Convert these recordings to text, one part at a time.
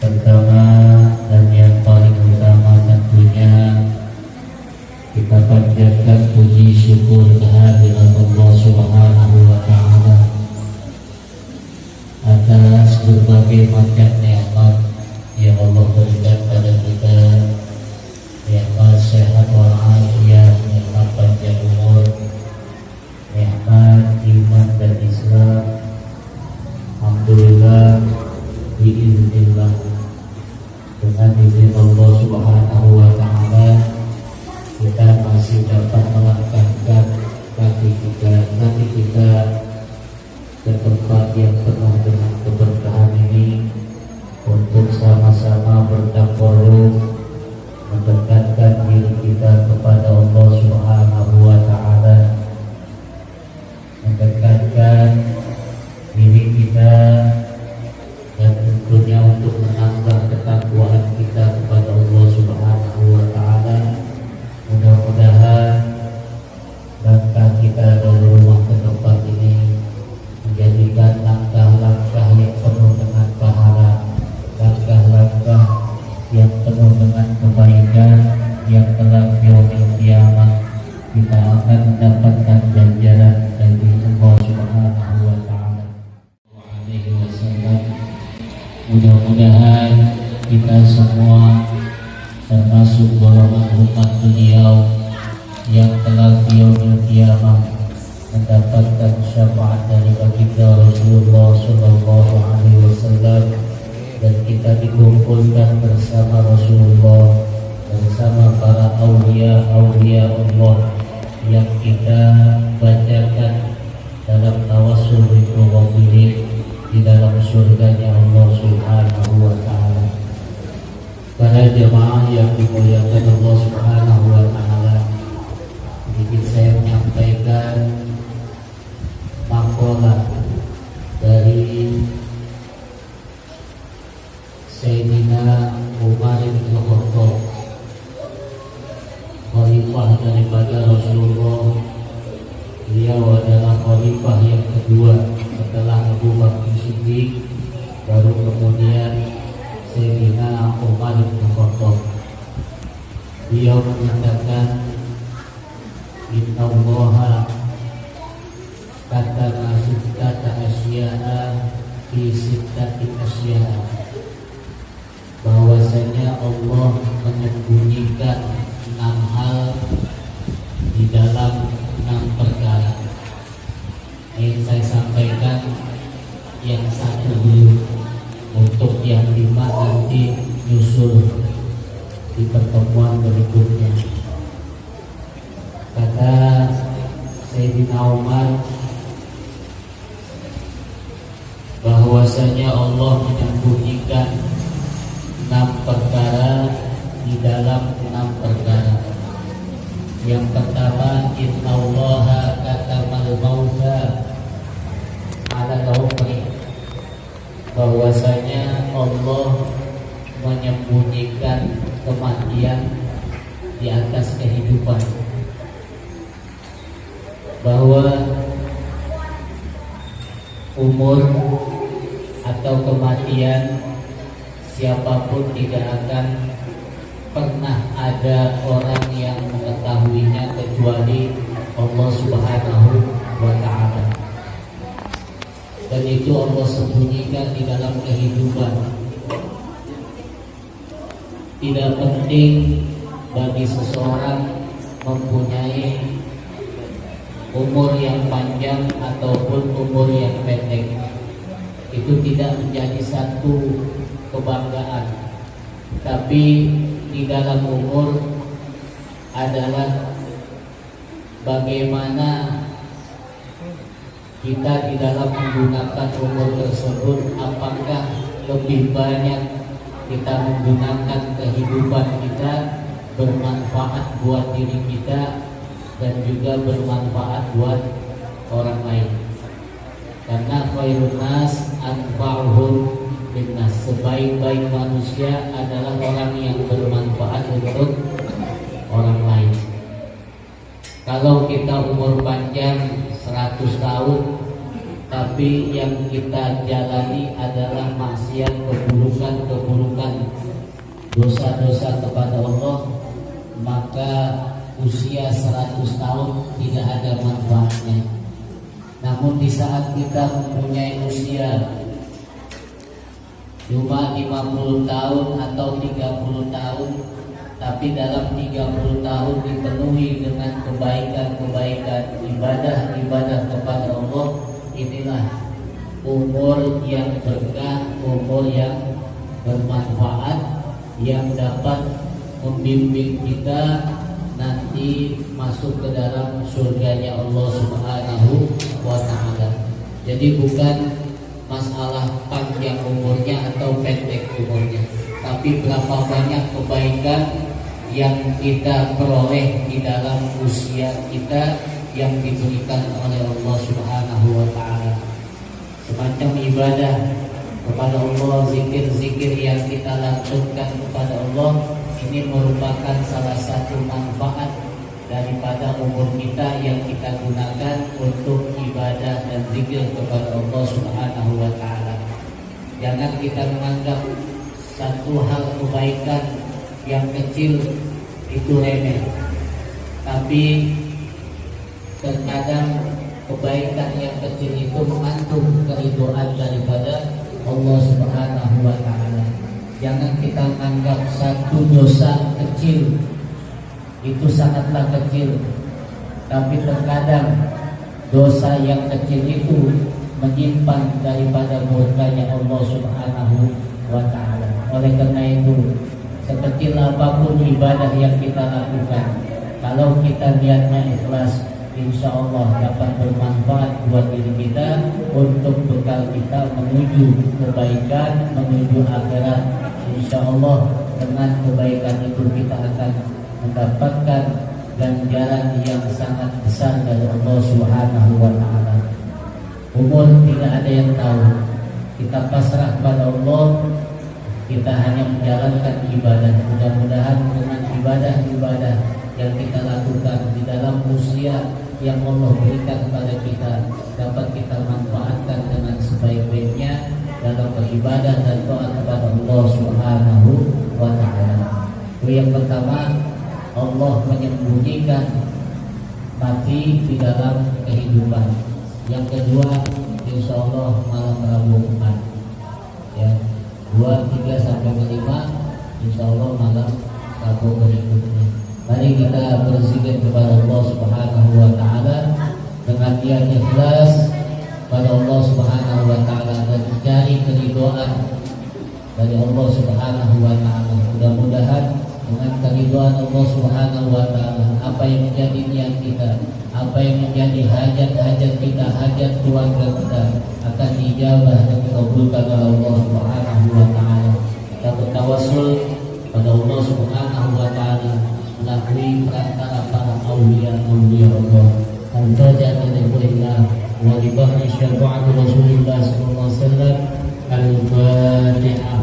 Pertama dan yang paling utama tentunya kita panjatkan puji syukur kehadirat Allah Subhanahu wa Ta'ala atas berbagai macam nikmat yang Allah berikan pada kita, nikmat sehat walafiat, nikmat panjang umur, nikmat iman dan Islam. Alhamdulillah, biiznillah, dengan izin Allah Subhanahu wa Ta'ala kita masih dapat melangkahkan kaki kita ke tempat yang penuh dengan keberkahan ini untuk sama-sama bertakarruf, mendekatkan diri kita kepada Allah Subhanahu wa Ta'ala, mendekatkan diri kita dan tentunya untuk menambah ketakwaan kita kepada Allah Subhanahu wa Ta'ala. Mudah-mudahan langkah kita dari rumah ke tempat ini menjadikan langkah-langkah yang penuh dengan pahala, langkah-langkah yang penuh dengan kebaikan, yang kelak yaumil qiyamah kita akan mendapatkan ganjaran dari Allah Subhanahu wa Ta'ala. Mudah-mudahan kita semua termasuk golongan umat beliau yang telah yaumil qiyamah mendapatkan syafaat dari baginda Rasulullah sallallahu alaihi wasallam, dan kita dikumpulkan bersama Rasulullah, bersama para aulia Allah yang kita bacakan dalam tawassul bil di dalam surganya Allah Subhanahu wa Ta'ala. Para jemaah yang dimuliakan Allah Subhanahu wa Ta'ala, sedikit saya menyampaikan maqalah dari Sayyidina Umar bin Khattab, khalifah daripada Rasulullah. Beliau adalah khalifah yang kedua setelah Abu Bakar Siddiq, baru kemudian Sayyidina Umar bin Khattab. Beliau menyatakan, Inna Allaha katama sittata asya'a fi sittati asya'a, bahwasanya Allah menyembunyikan 6 hal di dalam 6 perkara. Ingin saya sampaikan yang satu dulu, untuk yang 5 nanti nyusul di pertemuan berikutnya. Kata Sayyidina Umar bahwasanya Allah menyembunyikan 6 perkara di dalam 6 perkara. Yang pertama, Inna Allaha katamal mauta ala umri, bahwasanya Allah menyembunyikan kematian di atas kehidupan, bahwa umur atau kematian siapapun tidak akan pernah ada orang yang mengetahuinya kecuali Allah Subhanahu wa Ta'ala. Dan itu Allah sembunyikan di dalam kehidupan. Tidak penting bagi seseorang mempunyai umur yang panjang ataupun umur yang pendek. Itu tidak menjadi satu kebanggaan. Tapi di dalam umur adalah bagaimana kita di dalam menggunakan umur tersebut, apakah lebih banyak kita menggunakan kehidupan kita bermanfaat buat diri kita dan juga bermanfaat buat orang lain. Karena khairun nas anfa'uhum linnas, sebaik-baik manusia adalah orang yang bermanfaat untuk orang lain. Kalau kita umur panjang 100 tahun, tapi yang kita jalani adalah maksiat, keburukan-keburukan, dosa-dosa kepada Allah, maka usia 100 tahun tidak ada manfaatnya. Namun di saat kita mempunyai usia cuma 50 tahun atau 30 tahun, tapi dalam 30 tahun dipenuhi dengan kebaikan-kebaikan, ibadah-ibadah kepada Allah, inilah umur yang berkah, umur yang bermanfaat, yang dapat membimbing kita nanti masuk ke dalam surganya Allah Subhanahu wa ta'ala. Jadi bukan masalah panjang umurnya atau pendek umurnya, tapi berapa banyak kebaikan yang kita peroleh di dalam usia kita yang diberikan oleh Allah Subhanahu wa ta'ala. Semacam ibadah kepada Allah, zikir-zikir yang kita lakukan kepada Allah, ini merupakan salah satu manfaat daripada umur kita yang kita gunakan untuk ibadah dan zikir kepada Allah Subhanahu wa ta'ala. Jangan kita menganggap satu hal kebaikan yang kecil itu remeh, tapi terkadang kebaikan yang kecil itu mengandung keridhaan daripada Allah Subhanahu wa ta'ala. Jangan kita menganggap satu dosa kecil itu sangatlah kecil, tapi terkadang dosa yang kecil itu menyimpan daripada murkanya Allah Subhanahu wa ta'ala. Oleh karena itu, sekecil apapun ibadah yang kita lakukan, kalau kita niatnya ikhlas, insya Allah dapat bermanfaat buat diri kita untuk bekal kita menuju kebaikan, menuju akhirat. Insya Allah dengan kebaikan itu kita akan mendapatkan ganjaran yang sangat besar dari Allah Subhanahu wa ta'ala. Umur tidak ada yang tahu. Kita pasrah pada Allah, kita hanya menjalankan ibadah. Mudah-mudahan dengan ibadah-ibadah yang kita lakukan di dalam usia yang Allah berikan kepada kita dapat kita manfaatkan dengan sebaik-baiknya dalam beribadah dan doa kepada Allah Subhanahu wa ta'ala. Yang pertama, Allah menyembunyikan mati di dalam kehidupan. Yang kedua, insya Allah malam Rabu 4 ya, 2, 3 sampai 5, insya Allah malam Rabu berikutnya. Mari kita berzikir kepada Allah Subhanahu wa ta'ala dengan niat ikhlas pada Allah Subhanahu wa ta'ala dan mencari keridhaan dari Allah Subhanahu wa ta'ala. Mudah-mudahan dengan keridhaan Allah Subhanahu wa ta'ala, apa yang menjadi niat kita, apa yang menjadi hajat-hajat kita, hajat keluarga kita akan dijabah dan dikabulkan oleh Allah Subhanahu wa ta'ala. Kita bertawassul pada Allah Subhanahu wa ta'ala melalui perantara para aulia-aulia Allah. Al-Fatihah lillah wa li bahri syafa'at Rasulullah sallallahu alaihi wasallam. Al-Fatihah.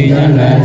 Jalla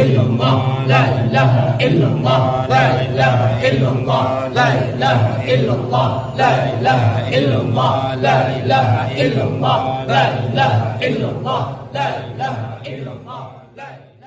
illallah, la ilaha illallah, la ilaha illallah, la ilaha illallah, la ilaha illallah, la ilaha illallah, la ilaha illallah, la ilaha illallah, la